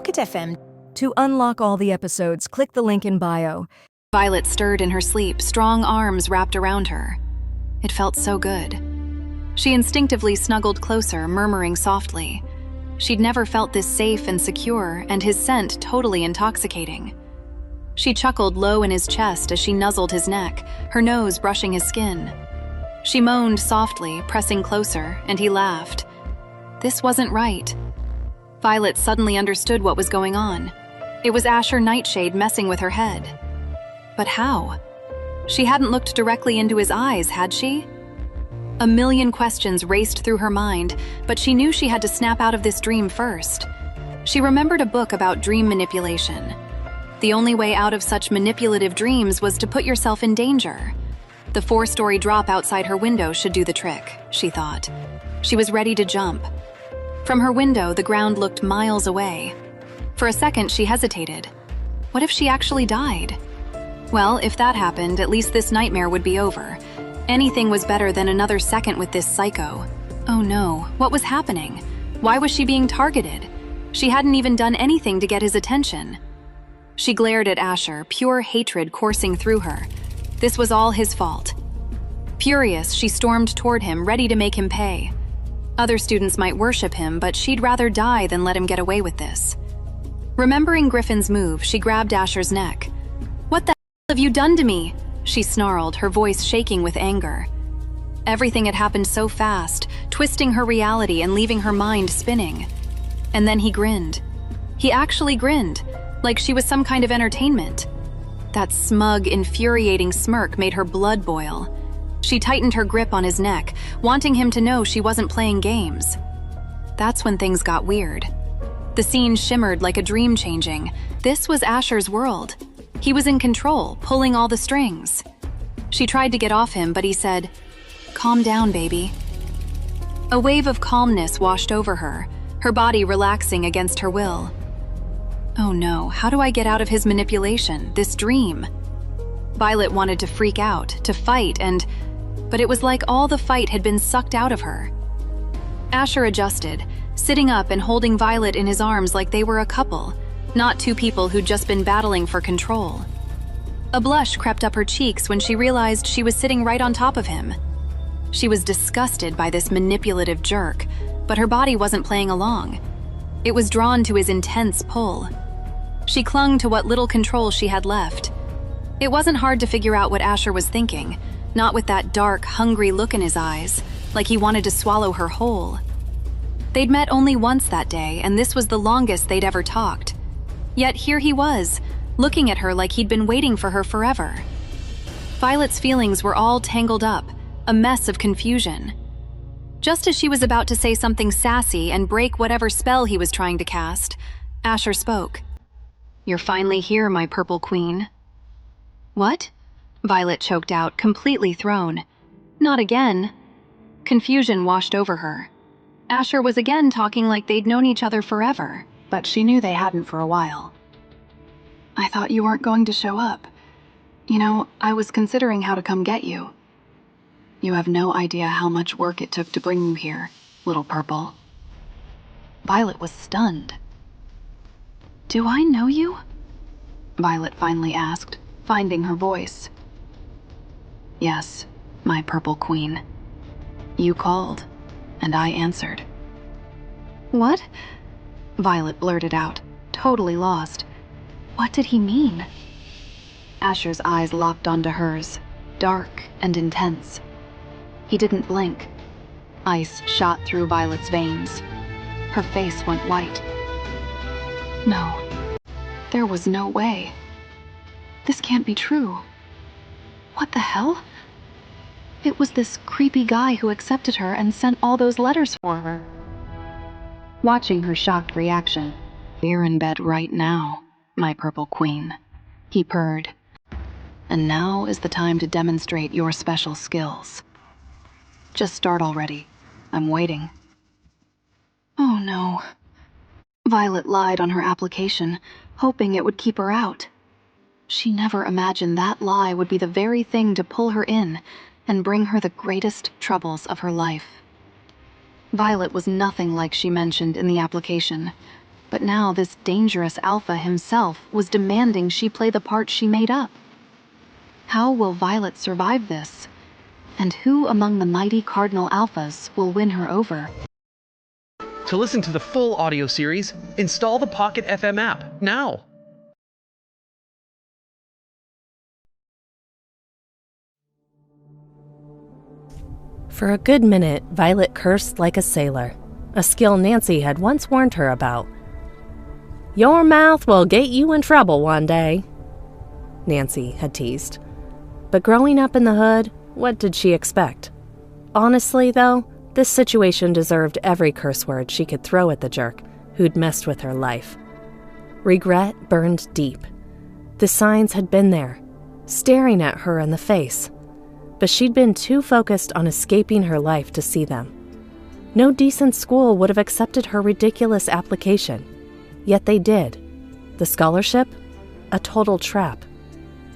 Pocket FM. To unlock all the episodes, click the link in bio. Violet stirred in her sleep, strong arms wrapped around her. It felt so good. She instinctively snuggled closer, murmuring softly. She'd never felt this safe and secure, and his scent totally intoxicating. She chuckled low in his chest as she nuzzled his neck, her nose brushing his skin. She moaned softly, pressing closer, and he laughed. This wasn't right. Violet suddenly understood what was going on. It was Asher Nightshade messing with her head. But how? She hadn't looked directly into his eyes, had she? A million questions raced through her mind, but she knew she had to snap out of this dream first. She remembered a book about dream manipulation. The only way out of such manipulative dreams was to put yourself in danger. The 4-story drop outside her window should do the trick, she thought. She was ready to jump. From her window, the ground looked miles away. For a second, she hesitated. What if she actually died? Well, if that happened, at least this nightmare would be over. Anything was better than another second with this psycho. Oh no, what was happening? Why was she being targeted? She hadn't even done anything to get his attention. She glared at Asher, pure hatred coursing through her. This was all his fault. Furious, she stormed toward him, ready to make him pay. Other students might worship him, but she'd rather die than let him get away with this. Remembering Griffin's move, she grabbed Asher's neck. "What the hell have you done to me?" she snarled, her voice shaking with anger. Everything had happened so fast, twisting her reality and leaving her mind spinning. And then he grinned. He actually grinned, like she was some kind of entertainment. That smug, infuriating smirk made her blood boil. She tightened her grip on his neck, wanting him to know she wasn't playing games. That's when things got weird. The scene shimmered like a dream changing. This was Asher's world. He was in control, pulling all the strings. She tried to get off him, but he said, "Calm down, baby." A wave of calmness washed over her, her body relaxing against her will. Oh no, how do I get out of his manipulation, this dream? Violet wanted to freak out, to fight, but it was like all the fight had been sucked out of her. Asher adjusted, sitting up and holding Violet in his arms like they were a couple, not two people who'd just been battling for control. A blush crept up her cheeks when she realized she was sitting right on top of him. She was disgusted by this manipulative jerk, but her body wasn't playing along. It was drawn to his intense pull. She clung to what little control she had left. It wasn't hard to figure out what Asher was thinking, not with that dark, hungry look in his eyes, like he wanted to swallow her whole. They'd met only once that day, and this was the longest they'd ever talked. Yet here he was, looking at her like he'd been waiting for her forever. Violet's feelings were all tangled up, a mess of confusion. Just as she was about to say something sassy and break whatever spell he was trying to cast, Asher spoke. "You're finally here, my purple queen." "What?" Violet choked out, completely thrown. Not again. Confusion washed over her. Asher was again talking like they'd known each other forever, but she knew they hadn't for a while. "I thought you weren't going to show up. You know, I was considering how to come get you. You have no idea how much work it took to bring you here, little purple." Violet was stunned. "Do I know you?" Violet finally asked, finding her voice. "Yes, my purple queen. You called, and I answered." "What?" Violet blurted out, totally lost. What did he mean? Asher's eyes locked onto hers, dark and intense. He didn't blink. Ice shot through Violet's veins. Her face went white. No, there was no way. This can't be true. What the hell? It was this creepy guy who accepted her and sent all those letters for her. Watching her shocked reaction, "You're in bed right now, my purple queen," he purred. "And now is the time to demonstrate your special skills. Just start already. I'm waiting." Oh no. Violet lied on her application, hoping it would keep her out. She never imagined that lie would be the very thing to pull her in and bring her the greatest troubles of her life. Violet was nothing like she mentioned in the application. But now this dangerous alpha himself was demanding she play the part she made up. How will Violet survive this? And who among the mighty Cardinal Alphas will win her over? To listen to the full audio series, install the Pocket FM app now. For a good minute, Violet cursed like a sailor, a skill Nancy had once warned her about. "Your mouth will get you in trouble one day," Nancy had teased. But growing up in the hood, what did she expect? Honestly, though, this situation deserved every curse word she could throw at the jerk who'd messed with her life. Regret burned deep. The signs had been there, staring at her in the face. But she'd been too focused on escaping her life to see them. No decent school would have accepted her ridiculous application. Yet they did. The scholarship? A total trap.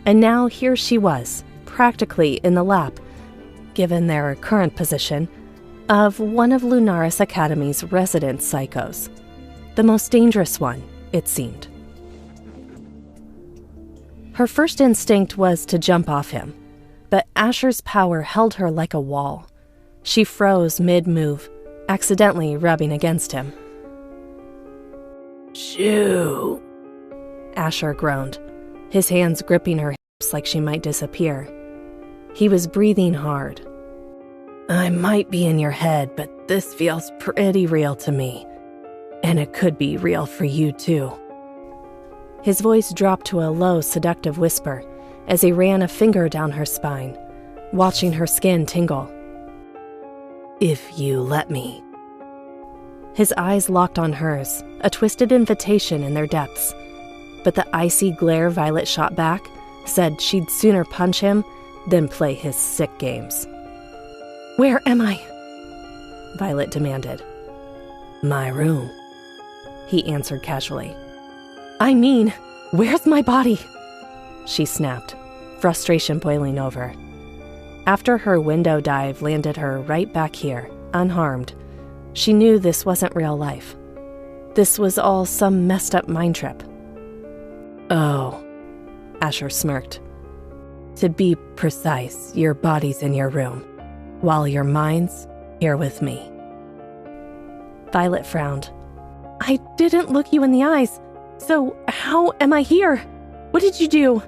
And now here she was, practically in the lap, given their current position, of one of Lunaris Academy's resident psychos. The most dangerous one, it seemed. Her first instinct was to jump off him, but Asher's power held her like a wall. She froze mid-move, accidentally rubbing against him. "Shoo!" Asher groaned, his hands gripping her hips like she might disappear. He was breathing hard. "I might be in your head, but this feels pretty real to me. And it could be real for you, too." His voice dropped to a low, seductive whisper as he ran a finger down her spine, watching her skin tingle. "If you let me." His eyes locked on hers, a twisted invitation in their depths. But the icy glare Violet shot back said she'd sooner punch him than play his sick games. "Where am I?" Violet demanded. "My room," he answered casually. "I mean, where's my body?" She snapped, frustration boiling over. After her window dive landed her right back here, unharmed, she knew this wasn't real life. This was all some messed up mind trip. "Oh," Asher smirked. "To be precise, your body's in your room, while your mind's here with me." Violet frowned. "I didn't look you in the eyes, so how am I here? What did you do?"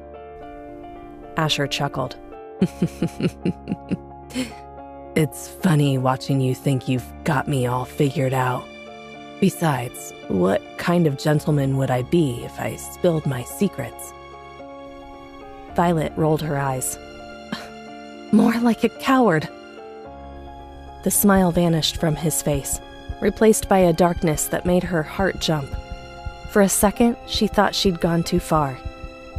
Asher chuckled. "It's funny watching you think you've got me all figured out. Besides, what kind of gentleman would I be if I spilled my secrets?" Violet rolled her eyes. "More like a coward." The smile vanished from his face, replaced by a darkness that made her heart jump. For a second, she thought she'd gone too far.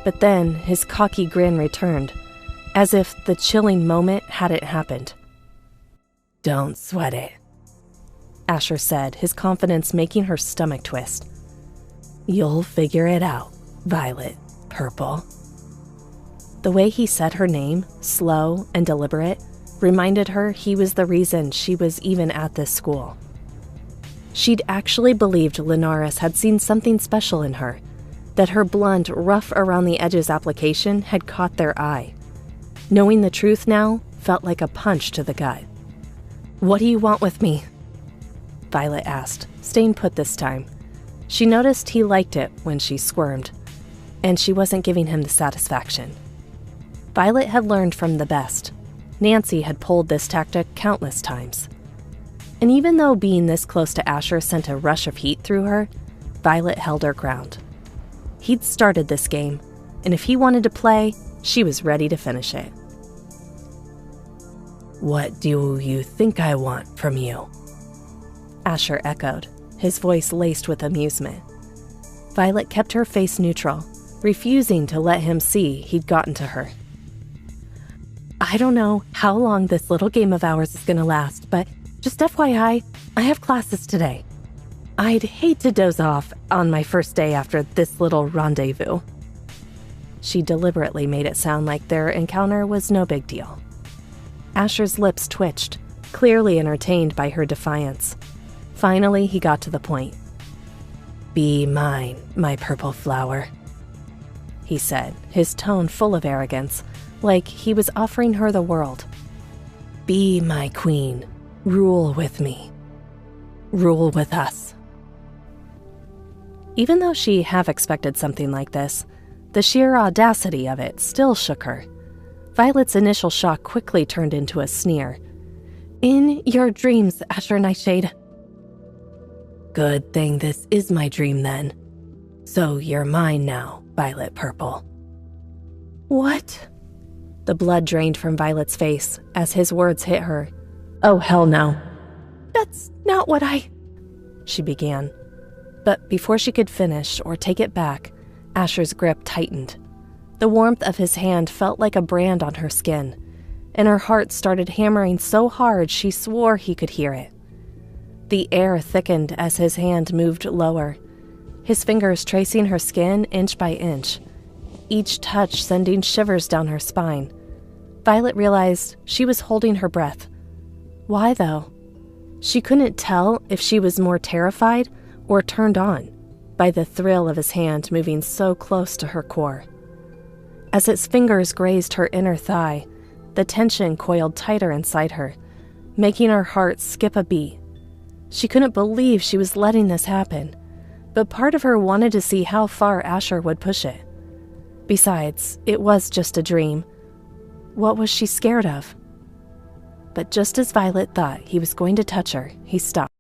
But then his cocky grin returned, as if the chilling moment hadn't happened. "Don't sweat it," Asher said, his confidence making her stomach twist. "You'll figure it out, Violet Purple." The way he said her name, slow and deliberate, reminded her he was the reason she was even at this school. She'd actually believed Lunaris had seen something special in her, that her blunt, rough-around-the-edges application had caught their eye. Knowing the truth now felt like a punch to the gut. "What do you want with me?" Violet asked, staying put this time. She noticed he liked it when she squirmed, and she wasn't giving him the satisfaction. Violet had learned from the best. Nancy had pulled this tactic countless times. And even though being this close to Asher sent a rush of heat through her, Violet held her ground. He'd started this game, and if he wanted to play, she was ready to finish it. "What do you think I want from you?" Asher echoed, his voice laced with amusement. Violet kept her face neutral, refusing to let him see he'd gotten to her. "I don't know how long this little game of ours is going to last, but just FYI, I have classes today. I'd hate to doze off on my first day after this little rendezvous." She deliberately made it sound like their encounter was no big deal. Asher's lips twitched, clearly entertained by her defiance. Finally, he got to the point. Be mine, my purple flower, he said, his tone full of arrogance, like he was offering her the world. Be my queen. Rule with me. Rule with us. Even though she half expected something like this, the sheer audacity of it still shook her. Violet's initial shock quickly turned into a sneer. In your dreams, Asher Nightshade. Good thing this is my dream then. So you're mine now, Violet Purple. What? The blood drained from Violet's face as his words hit her. Oh, hell no. That's not what she began. But before she could finish or take it back, Asher's grip tightened. The warmth of his hand felt like a brand on her skin, and her heart started hammering so hard she swore he could hear it. The air thickened as his hand moved lower, his fingers tracing her skin inch by inch, each touch sending shivers down her spine. Violet realized she was holding her breath. Why, though? She couldn't tell if she was more terrified or turned on by the thrill of his hand moving so close to her core. As its fingers grazed her inner thigh, the tension coiled tighter inside her, making her heart skip a beat. She couldn't believe she was letting this happen, but part of her wanted to see how far Asher would push it. Besides, it was just a dream. What was she scared of? But just as Violet thought he was going to touch her, he stopped.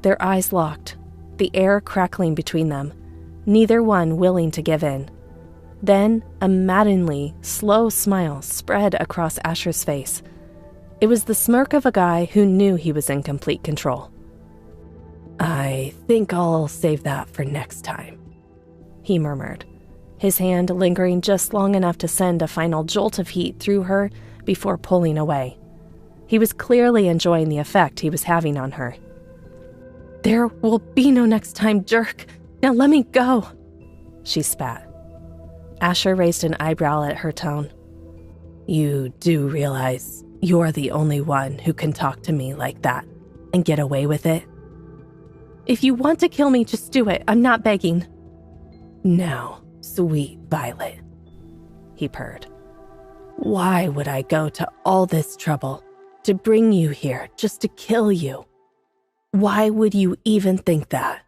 Their eyes locked, the air crackling between them, neither one willing to give in. Then, a maddeningly slow smile spread across Asher's face. It was the smirk of a guy who knew he was in complete control. I think I'll save that for next time, he murmured, his hand lingering just long enough to send a final jolt of heat through her before pulling away. He was clearly enjoying the effect he was having on her. There will be no next time, jerk. Now let me go, she spat. Asher raised an eyebrow at her tone. You do realize you're the only one who can talk to me like that and get away with it? If you want to kill me, just do it. I'm not begging. Now, sweet Violet, he purred. Why would I go to all this trouble to bring you here just to kill you? Why would you even think that?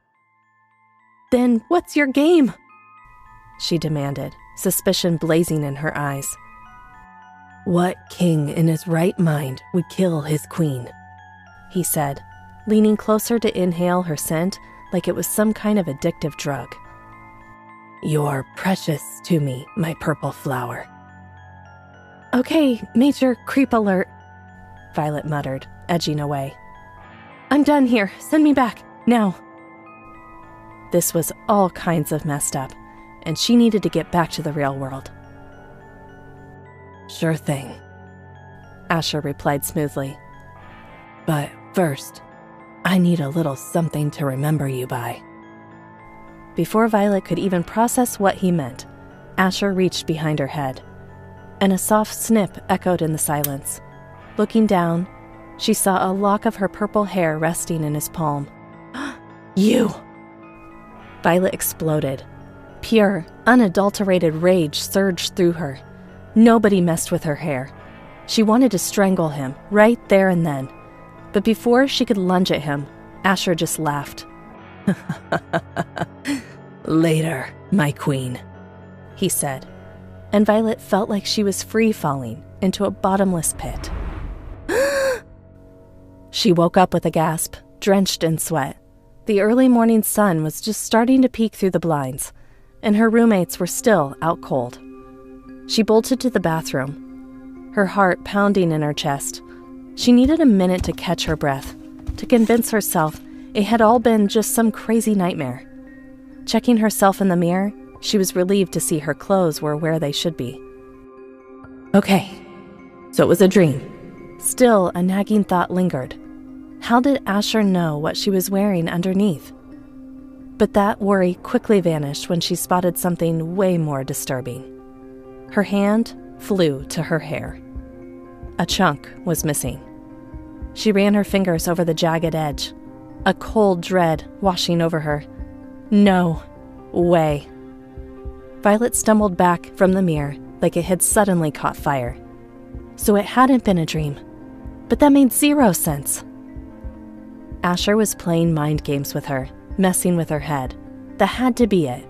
Then what's your game? She demanded, suspicion blazing in her eyes. What king in his right mind would kill his queen? He said, leaning closer to inhale her scent like it was some kind of addictive drug. You're precious to me, my purple flower. Okay, major creep alert, Violet muttered, edging away. I'm done here. Send me back, now. This was all kinds of messed up, and she needed to get back to the real world. Sure thing, Asher replied smoothly. But first, I need a little something to remember you by. Before Violet could even process what he meant, Asher reached behind her head, and a soft snip echoed in the silence. Looking down, she saw a lock of her purple hair resting in his palm. You! Violet exploded. Pure, unadulterated rage surged through her. Nobody messed with her hair. She wanted to strangle him, right there and then. But before she could lunge at him, Asher just laughed. Later, my queen, he said, and Violet felt like she was free-falling into a bottomless pit. She woke up with a gasp, drenched in sweat. The early morning sun was just starting to peek through the blinds, and her roommates were still out cold. She bolted to the bathroom, her heart pounding in her chest. She needed a minute to catch her breath, to convince herself it had all been just some crazy nightmare. Checking herself in the mirror, she was relieved to see her clothes were where they should be. Okay, so it was a dream. Still, a nagging thought lingered. How did Asher know what she was wearing underneath? But that worry quickly vanished when she spotted something way more disturbing. Her hand flew to her hair. A chunk was missing. She ran her fingers over the jagged edge, a cold dread washing over her. No way. Violet stumbled back from the mirror like it had suddenly caught fire. So it hadn't been a dream. But that made zero sense. Asher was playing mind games with her, messing with her head. That had to be it.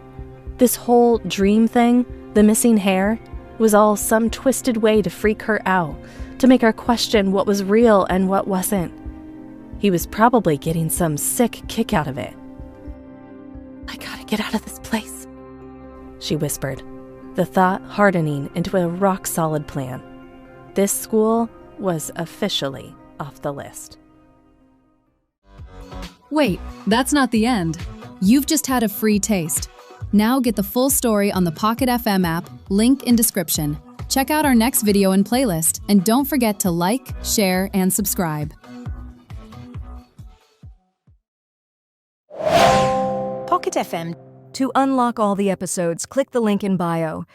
This whole dream thing, the missing hair, was all some twisted way to freak her out, to make her question what was real and what wasn't. He was probably getting some sick kick out of it. I gotta get out of this place, she whispered, the thought hardening into a rock-solid plan. This school was officially off the list. Wait, that's not the end. You've just had a free taste. Now get the full story on the Pocket FM app, link in description. Check out our next video and playlist, and don't forget to like, share, and subscribe. Pocket FM. To unlock all the episodes, click the link in bio.